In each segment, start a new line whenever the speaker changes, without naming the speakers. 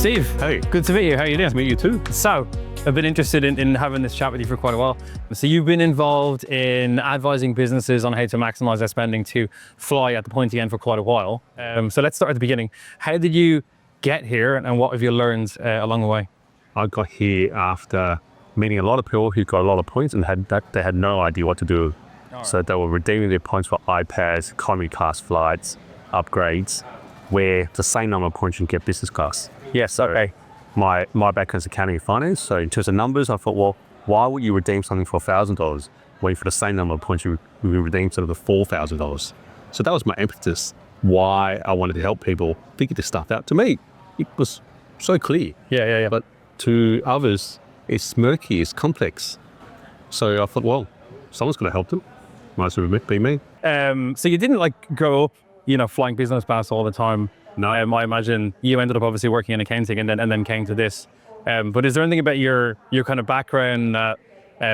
Steve.
Hey.
Good to meet you. How are you doing?
Nice to meet you too.
So, I've been interested in having this chat with you for quite a while. So you've been involved in advising businesses on how to maximize their spending to fly at the pointy end for quite a while. So let's start at the beginning. How did you get here and what have you learned along the way?
I got here after meeting a lot of people who got a lot of points and they had no idea what to do. So they were redeeming their points for iPads, economy class flights, upgrades, where the same number of points you can get business class.
Yes,
So
okay.
my background is accounting and finance. So in terms of numbers, I thought, well, why would you redeem something for $1,000 when for the same number of points you redeem sort of the $4,000? So that was my impetus, why I wanted to help people figure this stuff out. To me, it was so clear.
Yeah.
But to others, it's murky, it's complex. So I thought, well, someone's going to help them. Might as well be me.
So you didn't like grow up, flying business class all the time.
No.
I imagine you ended up obviously working in accounting and then came to this. But is there anything about your kind of background that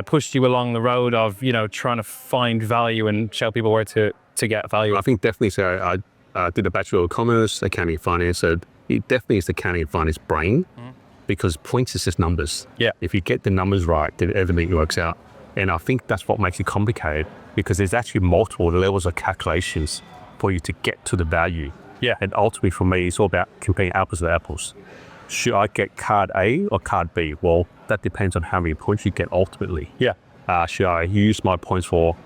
pushed you along the road of, trying to find value and show people where to get value?
I think definitely so. I did a Bachelor of Commerce, accounting and finance. So it definitely is the accounting and finance brain because points is just numbers.
Yeah.
If you get the numbers right, then everything works out. And I think that's what makes it complicated because there's actually multiple levels of calculations for you to get to the value.
Yeah.
And ultimately for me, it's all about comparing apples to apples. Should I get card A or card B? Well, that depends on how many points you get ultimately.
Yeah.
Should I use my points for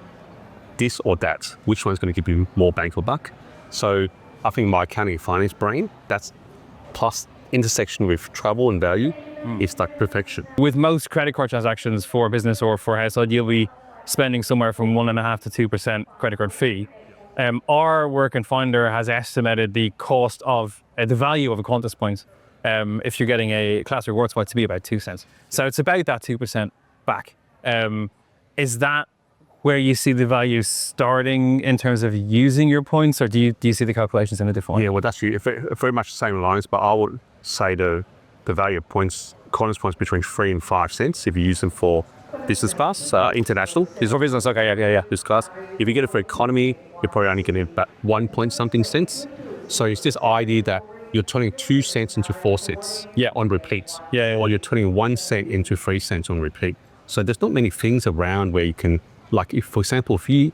this or that? Which one's going to give you more bang for buck? So I think my accounting and finance brain, that's plus intersection with travel and value, is like perfection.
With most credit card transactions for a business or for a household, you'll be spending somewhere from 1.5% to 2% credit card fee. Our Work and Finder has estimated the cost of the value of a Qantas points if you're getting a class rewards point to be about 2 cents. So it's about that 2% back. Is that where you see the value starting in terms of using your points, or do you see the calculations in a different way?
Yeah, well, that's very much the same lines, but I would say the value of points, Qantas points between 3 and 5 cents if you use them for business class, international.
For business, okay, yeah.
Business class. If you get it for economy, you're probably only getting about 1 point something cents. So it's this idea that you're turning 2 cents into 4 cents on repeats.
Yeah.
Or you're turning 1 cent into 3 cents on repeat. So there's not many things around where you can, like if, for example, if your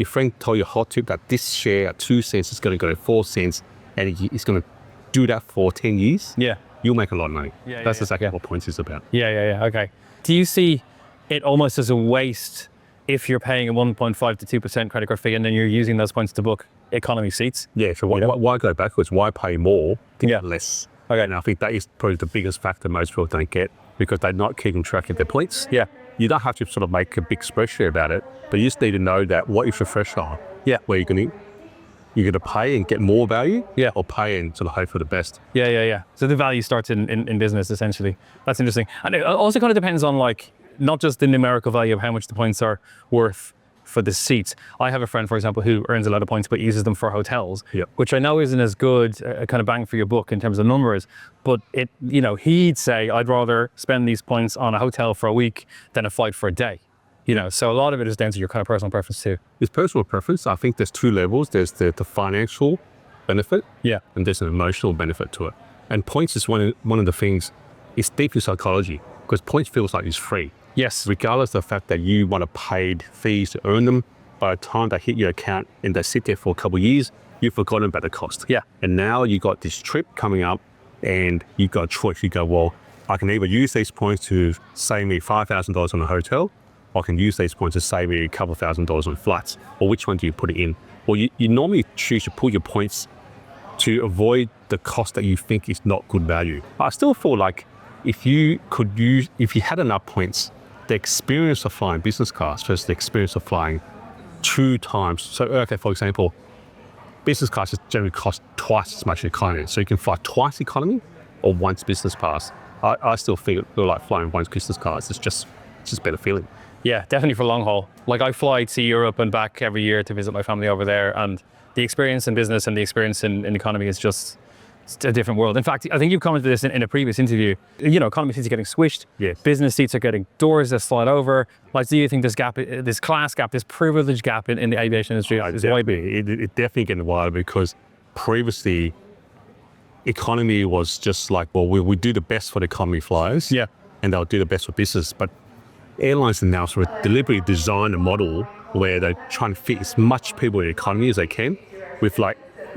friend told you a hot tip that this share at 2 cents is going to go to 4 cents and it's going to do that for 10 years, you'll make a lot of money. That's exactly what points is about.
Yeah, okay. Do you see it almost as a waste if you're paying a 1.5 to 2% credit card fee and then you're using those points to book economy seats?
Yeah, so why go backwards? Why pay more to get less?
Okay.
And I think that is probably the biggest factor most people don't get because they're not keeping track of their points.
Yeah.
You don't have to sort of make a big spreadsheet about it, but you just need to know that what is the threshold where you're going to pay and get more value or pay and sort of hope for the best.
Yeah. So the value starts in business, essentially. That's interesting. And it also kind of depends on not just the numerical value of how much the points are worth for the seats. I have a friend, for example, who earns a lot of points but uses them for hotels, which I know isn't as good a kind of bang for your buck in terms of numbers, but he'd say, I'd rather spend these points on a hotel for a week than a flight for a day. So a lot of it is down to your kind of personal preference too.
It's personal preference. I think there's 2 levels. There's the financial benefit and there's an emotional benefit to it. And points is one of the things, it's deeply psychology because points feels like it's free.
Yes.
Regardless of the fact that you want to pay fees to earn them, by the time they hit your account and they sit there for a couple of years, you've forgotten about the cost.
Yeah.
And now you got this trip coming up and you've got a choice. You go, well, I can either use these points to save me $5,000 on a hotel, or I can use these points to save me a couple of $1,000s on flights. Or which one do you put it in? Well, you normally choose to put your points to avoid the cost that you think is not good value. I still feel like if you had enough points, the experience of flying business class versus the experience of flying 2 times. So, okay, for example, business class generally costs twice as much as economy. So you can fly twice economy or once business class. I still feel like flying once business class. It's just better feeling.
Yeah, definitely for long haul. I fly to Europe and back every year to visit my family over there, and the experience in business and the experience in economy is just it's a different world. In fact, I think you've commented this in a previous interview. Economy seats are getting swished.
Yes.
Business seats are getting doors that slide over. Do you think this gap, this class gap, this privilege gap in the aviation industry is widening?
It definitely getting wider because previously economy was just like, well, we do the best for the economy flyers.
Yeah.
And they'll do the best for business. But airlines now sort of deliberately design a model where they're trying to fit as much people in the economy as they can with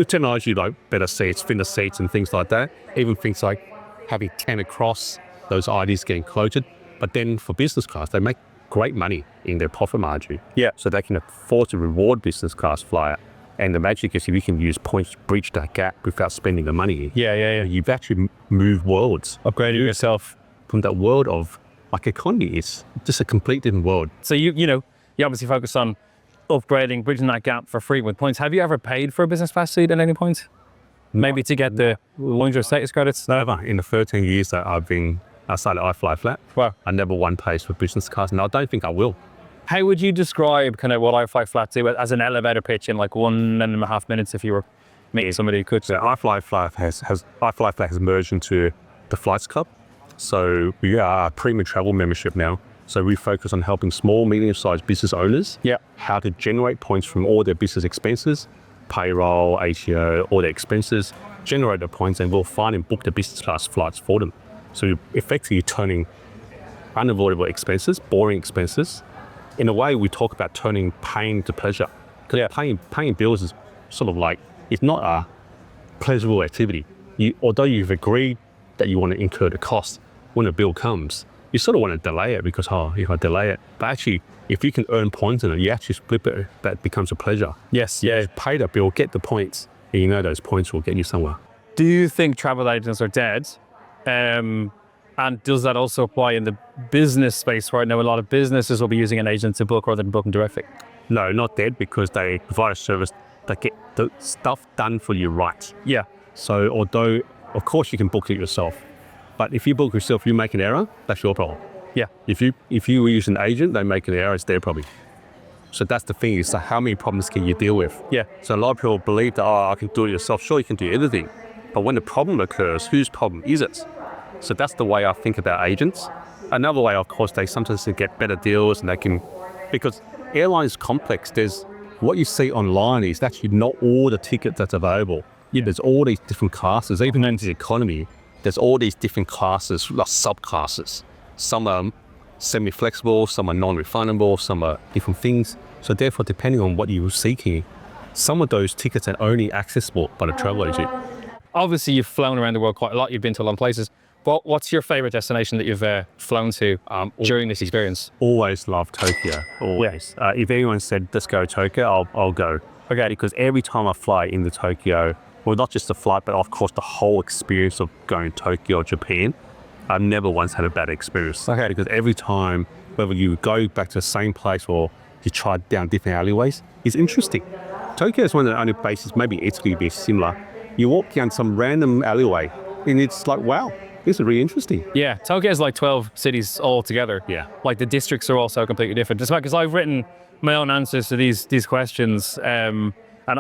technology like better seats, thinner seats and things like that. Even things like having 10 across, those IDs getting quoted. But then for business class, they make great money in their profit margin.
Yeah.
So they can afford to reward business class flyer. And the magic is if you can use points to bridge that gap without spending the money.
Yeah.
You've actually moved worlds.
Upgrading yourself.
From that world of economy, it's just a complete different world.
So you obviously focus on upgrading, bridging that gap for free with points. Have you ever paid for a business class seat at any point? Maybe to get the 100 status credits?
Never. In the 13 years that I've been outside of iFly,
Wow.
I never won pays for business class, and I don't think I will.
How would you describe kind of what iFly do as an elevator pitch in 1.5 minutes if you were meeting somebody who could?
So iFly has merged into the Flights Club. So we are a premium travel membership now. So we focus on helping small, medium-sized business owners how to generate points from all their business expenses, payroll, ATO, all their expenses, generate the points, and we'll find and book the business class flights for them. So you're effectively turning unavoidable expenses, boring expenses. In a way, we talk about turning pain to pleasure. Because paying bills is sort of it's not a pleasurable activity. Although you've agreed that you want to incur the cost, when a bill comes, you sort of want to delay it because, if I delay it. But actually, if you can earn points in it, you actually flip it, that becomes a pleasure.
Yes,
yeah. Pay the bill, get the points, and you know those points will get you somewhere.
Do you think travel agents are dead? And does that also apply in the business space right now? A lot of businesses will be using an agent to book rather than booking directly.
No, not dead, because they provide a service that get the stuff done for you right.
Yeah.
So although, of course, you can book it yourself, but if you book yourself, you make an error, that's your problem.
Yeah.
If you use an agent, they make an error, it's their problem. So that's the thing, is how many problems can you deal with?
Yeah.
So a lot of people believe that, I can do it yourself. Sure, you can do everything. But when the problem occurs, whose problem is it? So that's the way I think about agents. Another way, of course, they sometimes get better deals, and they can, because airline is complex. There's what you see online is actually not all the tickets that's available. Yeah. There's all these different classes, even in the economy. There's all these different classes, like subclasses. Some are semi-flexible, some are non-refundable, some are different things. So therefore, depending on what you're seeking, some of those tickets are only accessible by the travel agent.
Obviously, you've flown around the world quite a lot. You've been to a lot of places. But what's your favorite destination that you've flown to during this experience?
Always love Tokyo, always. Yeah. If anyone said, let's go to Tokyo, I'll go. Okay. Because every time I fly into Tokyo, well, not just the flight, but of course the whole experience of going to Tokyo or Japan, I've never once had a bad experience.
Okay.
Because every time, whether you go back to the same place or you try down different alleyways, it's interesting. Tokyo is one of the only places, maybe Italy would be similar. You walk down some random alleyway and it's like, wow, this is really interesting.
Yeah, Tokyo is 12 cities all together.
Yeah.
The districts are also completely different. Just because I've written my own answers to these questions. And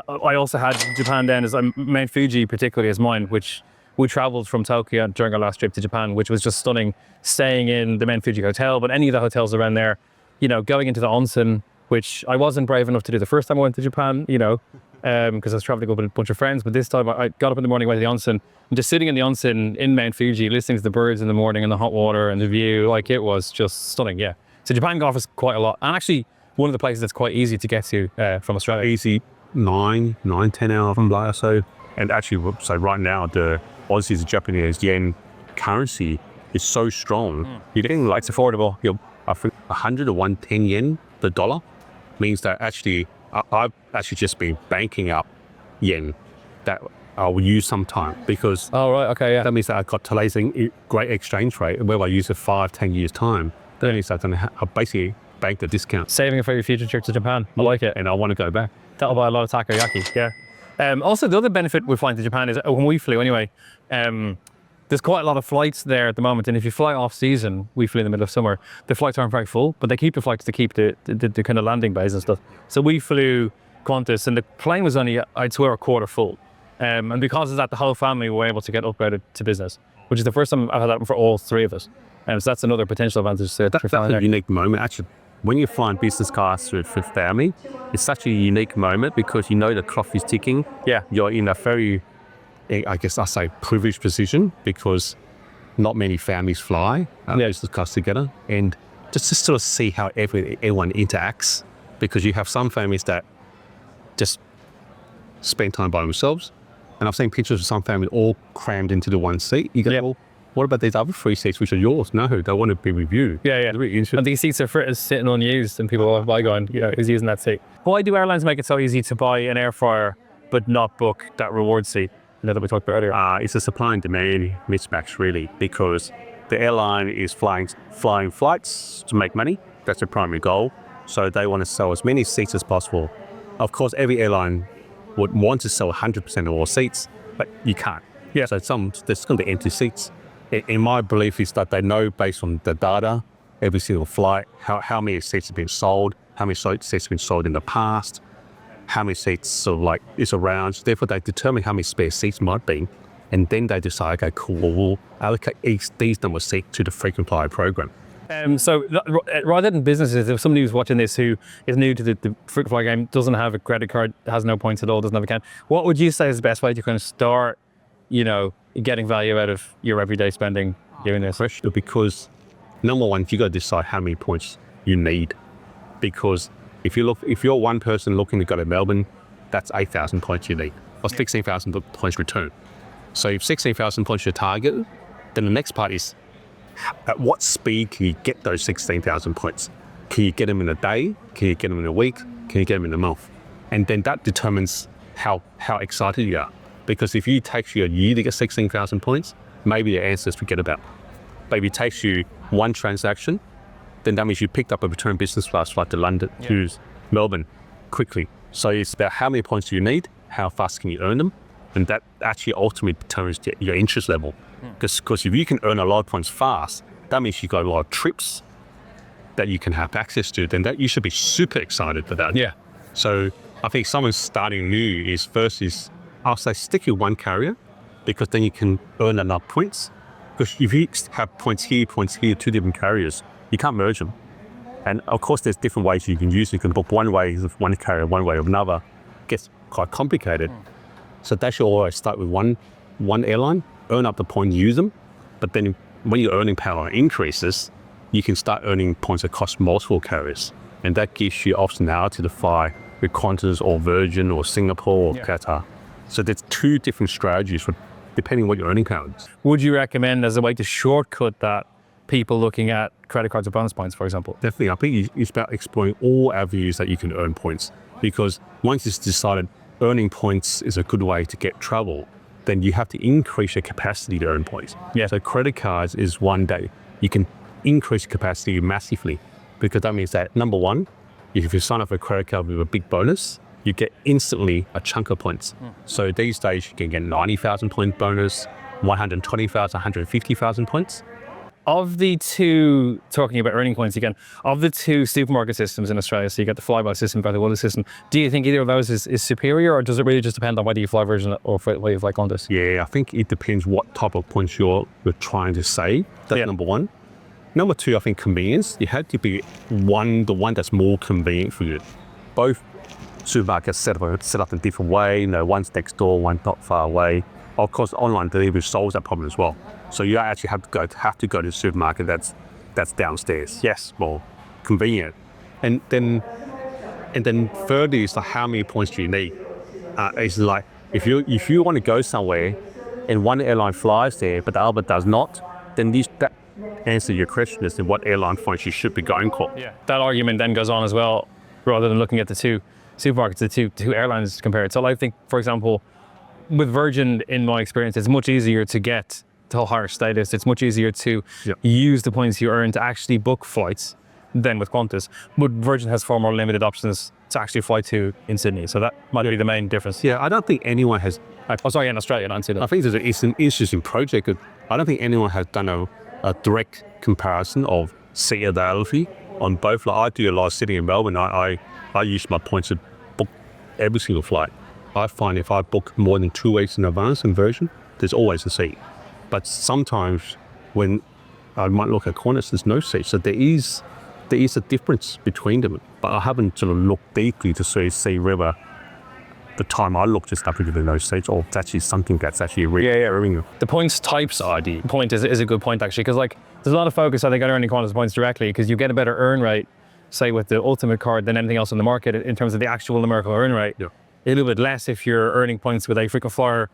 I also had Japan then as Mount Fuji particularly as mine, which we traveled from Tokyo during our last trip to Japan, which was just stunning, staying in the Mount Fuji hotel, but any of the hotels around there, going into the onsen, which I wasn't brave enough to do the first time I went to Japan, because I was traveling with a bunch of friends. But this time I got up in the morning, went to the onsen, and just sitting in the onsen in Mount Fuji, listening to the birds in the morning and the hot water and the view, it was just stunning, yeah. So Japan offers quite a lot. And actually, one of the places that's quite easy to get to from Australia.
Easy. 9-10 hour flight or so. And actually, so right now, the Aussie to Japanese yen currency is so strong. You're getting
it's affordable.
I think 100 or 110 yen the dollar means that actually, I've actually just been banking up yen that I will use sometime because
oh, right, okay, yeah.
That means that I've got today's great exchange rate, whether I use it 5-10 years time, that means that I basically banked a discount.
Saving it for your future trip to Japan. I like it.
And I want to go back.
That'll buy a lot of takoyaki, yeah. Also, the other benefit with flying to Japan is, when we flew anyway, there's quite a lot of flights there at the moment. And if you fly off season, we flew in the middle of summer, the flights aren't very full, but they keep the flights to keep the kind of landing bays and stuff. So we flew Qantas and the plane was only, I'd swear, a quarter full. And because of that, the whole family were able to get upgraded to business, which is the first time I've had that for all three of us. So that's another potential advantage to
That's a unique moment. Actually, when you're flying business class with family, it's such a unique moment because you know the clock is ticking.
Yeah.
You're in a very I guess I say privileged position because not many families fly business class together, and just to sort of see how everyone interacts, because you have some families that just spend time by themselves, and I've seen pictures of some families all crammed into the one seat. You go, well, what about these other 3 seats which are yours? No, they want to be with you.
Yeah.
It's really interesting.
And these seats are sitting unused, and people are going, who's using that seat? Why do airlines make it so easy to buy an air fryer but not book that reward seat that we talked about earlier?
It's a supply and demand mismatch, really, because the airline is flying flights to make money. That's their primary goal. So they want to sell as many seats as possible. Of course, every airline would want to sell 100% of all seats, but you can't.
Yeah.
So there's going to be empty seats. In my belief is that they know based on the data, every single flight, how many seats have been sold, how many seats have been sold in the past, how many seats sort of like is around. Therefore, they determine how many spare seats might be, and then they decide, okay, cool, we'll allocate these number of seats to the frequent flyer program.
So rather than businesses, if somebody who's watching this who is new to the frequent flyer game, doesn't have a credit card, has no points at all, doesn't have a account, what would you say is the best way to kind of start, getting value out of your everyday spending doing this?
Because number one, you got to decide how many points you need. Because if you're one person looking to go to Melbourne, that's 8,000 points you need, or 16,000 points return. So if 16,000 points your target, then the next part is, at what speed can you get those 16,000 points? Can you get them in a day? Can you get them in a week? Can you get them in a month? And then that determines how excited you are. Because if it takes you a year to get 16,000 points, maybe the answer is forget about it. But if it takes you one transaction, then that means you picked up a return business class flight to London, to Melbourne quickly. So it's about how many points do you need, how fast can you earn them, and that actually ultimately determines your interest level. Because if you can earn a lot of points fast, that means you got a lot of trips that you can have access to, then that you should be super excited for that.
Yeah.
So I think someone starting new I'll say stick with one carrier, because then you can earn enough points. Because if you have points here, 2 different carriers, you can't merge them. And of course, there's different ways you can use it. You can book one way with one carrier, one way with another. It gets quite complicated. So they should always start with one airline, earn up the points, use them. But then when your earning power increases, you can start earning points across multiple carriers. And that gives you optionality to fly with Qantas or Virgin or Singapore or Qatar. So there's 2 different strategies for depending on what your earning power is.
Would you recommend as a way to shortcut that, people looking at credit cards or bonus points, for example?
Definitely. I think it's about exploring all avenues that you can earn points. Because once it's decided earning points is a good way to get travel, then you have to increase your capacity to earn points.
Yeah.
So credit cards is one day. You can increase capacity massively, because that means that, number one, if you sign up for a credit card with a big bonus, you get instantly a chunk of points. So these days you can get 90,000 point bonus, 120,000, 150,000 points.
Of the 2, talking about earning points again, of the 2 supermarket systems in Australia, so you get the flyby system, the Willis system, do you think either of those is superior, or does it really just depend on whether you fly Virgin or whether you fly Qantas?
Yeah, I think it depends what type of points you're trying to save. That's number one. Number 2, I think convenience. You have to be the one that's more convenient for you. Both supermarkets set up in a different way. One's next door, one's not far away. Of course, online delivery solves that problem as well. So you actually have to go to the supermarket that's downstairs.
Yes.
More convenient. And then thirdly is like, how many points do you need? It's like if you want to go somewhere and one airline flies there but the other does not, then that answer your question as to what airline points you should be going for.
Yeah. That argument then goes on as well, rather than looking at the 2 supermarkets, the two airlines compared. So I think, for example, with Virgin, in my experience, it's much easier to get to higher status. It's much easier to use the points you earn to actually book flights than with Qantas. But Virgin has far more limited options to actually fly to in Sydney. So that might be the main difference.
Yeah, I don't think anyone has.
In Australia, not in Sydney.
I think it's an interesting project. I don't think anyone has done a direct comparison of seat availability on both. Like I do a lot of sitting in Melbourne. I use my points to book every single flight. I find if I book more than 2 weeks in advance in Virgin, there's always a seat. But sometimes when I might look at Qantas, there's no seat. So there is a difference between them. But I haven't sort of looked deeply to see whether the time I looked at stuff within those seats, oh, it's actually something that's actually really
The points types ID point is a good point actually, because like there's a lot of focus I think on earning Qantas points directly because you get a better earn rate, say with the ultimate card than anything else in the market in terms of the actual numerical earn rate.
Yeah.
A little bit less if you're earning points with a frequent flyer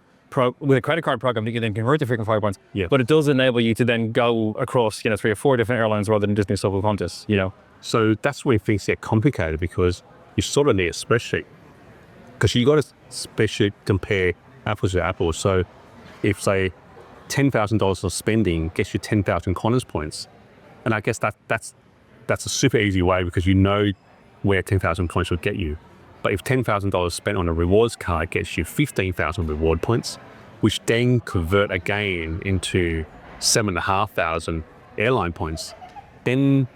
with a credit card program that you can then convert to frequent flyer points.
Yeah.
But it does enable you to then go across 3 or 4 different airlines rather than just New South Wales Qantas.
So that's when things get complicated because you sort of need a spreadsheet. Because you got a spreadsheet compare apples to apples. So if say $10,000 of spending gets you 10,000 Qantas points, and I guess that's a super easy way because you know where 10,000 points will get you. But if $10,000 spent on a rewards card gets you 15,000 reward points, which then convert again into 7,500 airline points, then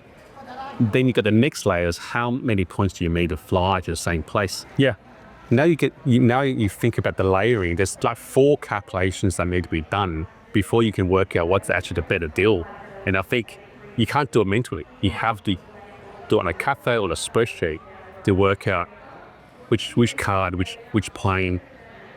you got the next layer is how many points do you need to fly to the same place?
Yeah.
Now you think about the layering. There's like 4 calculations that need to be done before you can work out what's actually the better deal. And I think you can't do it mentally. You have to do it on a cafe or a spreadsheet to work out which card, which plane.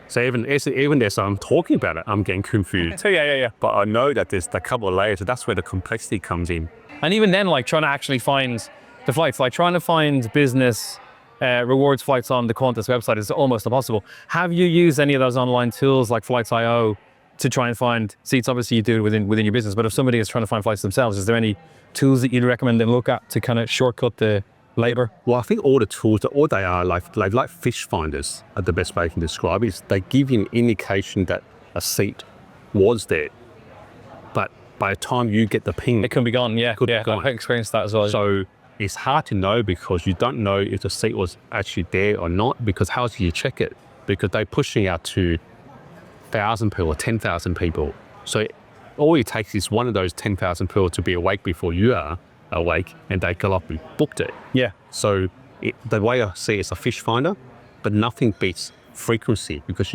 So even as I'm talking about it, I'm getting confused.
So yeah.
But I know that there's a couple of layers, so that's where the complexity comes in.
And even then, like trying to actually find the flights, like trying to find business rewards flights on the Qantas website is almost impossible. Have you used any of those online tools like Flights.io to try and find seats? Obviously you do it within your business, but if somebody is trying to find flights themselves, is there any tools that you'd recommend them look at to kind of shortcut the labor?
Well, I think all the tools, all they are like fish finders are the best way I can describe it. Is they give you an indication that a seat was there, but by the time you get the ping,
It can be gone, yeah.
Could be gone.
I've experienced that as well.
So it's hard to know because you don't know if the seat was actually there or not, because how do you check it? Because they're pushing out to 1,000 people or 10,000 people. So all it takes is one of those 10,000 people to be awake before you are awake, and they go up and booked it.
Yeah.
So the way I see it is a fish finder, but nothing beats frequency, because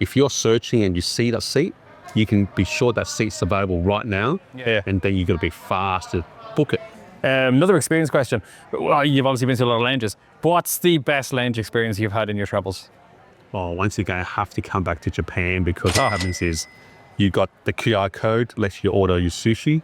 if you're searching and you see that seat, you can be sure that seat's available right now.
Yeah.
And then you got to be fast to book it.
Another experience question. Well, you've obviously been to a lot of lounges. What's the best lounge experience you've had in your travels?
Oh, once again, I have to come back to Japan because what happens is you got the QR code, lets you order your sushi.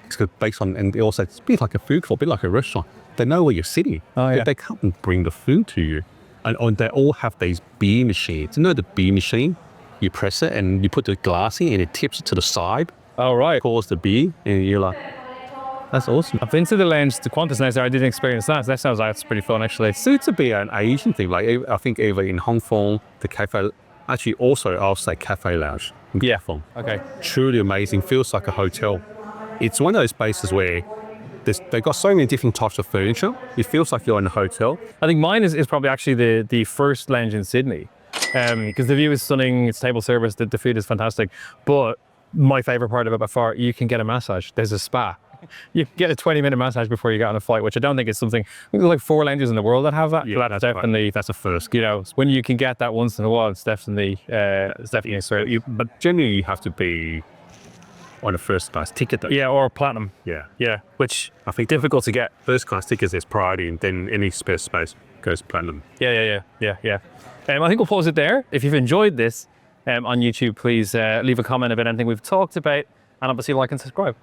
It's based on, and also it's a bit like a food court, a bit like a restaurant. They know where you're sitting.
Oh, yeah.
They come and bring the food to you. And they all have these beer machines. You know the beer machine? You press it and you put the glass in and it tips it to the side.
Oh, right.
Pours the beer and you're like, that's awesome.
I've been to the lounge, the Qantas lounge there. I didn't experience that. That sounds like it's pretty fun, actually.
So it's a bit an Asian thing. Like I think either in Hong Kong, the cafe, actually also I'll say cafe lounge.
Yeah. Okay.
Truly amazing. Feels like a hotel. It's one of those places where they've got so many different types of furniture. It feels like you're in a hotel.
I think mine is probably actually the first lounge in Sydney, because the view is stunning. It's table service. The food is fantastic. But my favorite part of it by far, you can get a massage. There's a spa. You can get a 20-minute massage before you get on a flight, which I don't think is something. I think there's like 4 lounges in the world that have that.
Yeah,
that's definitely
that's a first.
when you can get that once in a while, it's definitely
But generally, you have to be on a first class ticket though.
Yeah, or platinum.
Yeah.
Which
I think
difficult to get.
First class tickets there's priority, and then any spare space goes platinum.
Yeah. I think we'll pause it there. If you've enjoyed this on YouTube, please leave a comment about anything we've talked about, and obviously like and subscribe.